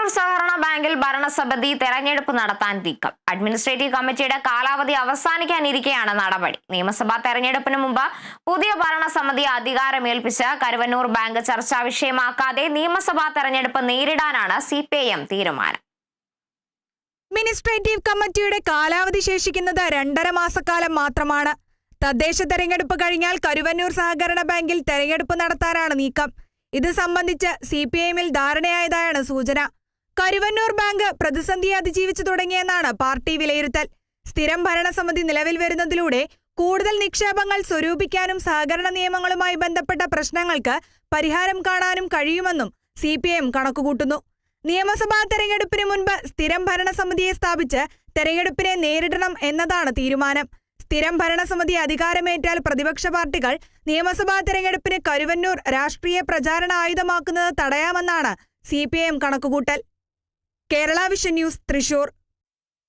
കരുവന്നൂർ സഹകരണ ബാങ്കിൽ ഭരണസമിതി തെരഞ്ഞെടുപ്പ് നടത്താൻ നീക്കം. അഡ്മിനിസ്ട്രേറ്റീവ് കമ്മിറ്റിയുടെ കാലാവധി അവസാനിക്കാനിരിക്കെയാണ് നടപടി. നിയമസഭാ തെരഞ്ഞെടുപ്പിന് മുമ്പ് പുതിയ ഭരണസമിതി അധികാരമേൽപ്പിച്ച് കരുവന്നൂർ ബാങ്ക് ചർച്ചാ വിഷയമാക്കാതെ നിയമസഭാ തെരഞ്ഞെടുപ്പ് നേരിടാനാണ് CPIM തീരുമാനം. അഡ്മിനിസ്ട്രേറ്റീവ് കമ്മിറ്റിയുടെ കാലാവധി ശേഷിക്കുന്നത് 2.5 മാസക്കാലം മാത്രമാണ്. തദ്ദേശ തെരഞ്ഞെടുപ്പ് കഴിഞ്ഞാൽ കരുവന്നൂർ സഹകരണ ബാങ്കിൽ തെരഞ്ഞെടുപ്പ് നടത്താനാണ് നീക്കം. ഇത് സംബന്ധിച്ച് CPIMൽ ധാരണയായതായാണ് സൂചന. കരുവന്നൂർ ബാങ്ക് പ്രതിസന്ധിയെ അതിജീവിച്ചു തുടങ്ങിയെന്നാണ് പാർട്ടി വിലയിരുത്തൽ. സ്ഥിരം ഭരണസമിതി നിലവിൽ വരുന്നതിലൂടെ കൂടുതൽ നിക്ഷേപങ്ങൾ സ്വരൂപിക്കാനും സഹകരണ നിയമങ്ങളുമായി ബന്ധപ്പെട്ട പ്രശ്നങ്ങൾക്ക് പരിഹാരം കാണാനും കഴിയുമെന്നും CPIM കണക്കുകൂട്ടുന്നു. നിയമസഭാ തെരഞ്ഞെടുപ്പിന് മുൻപ് സ്ഥിരം ഭരണസമിതിയെ സ്ഥാപിച്ച് തെരഞ്ഞെടുപ്പിനെ നേരിടണം എന്നതാണ് തീരുമാനം. സ്ഥിരം ഭരണസമിതി അധികാരമേറ്റാൽ പ്രതിപക്ഷ പാർട്ടികൾ നിയമസഭാ തെരഞ്ഞെടുപ്പിന് കരുവന്നൂർ രാഷ്ട്രീയ പ്രചാരണ ആയുധമാക്കുന്നത് തടയാമെന്നാണ് CPIM കണക്കുകൂട്ടൽ. Kerala vision news, Thrissur.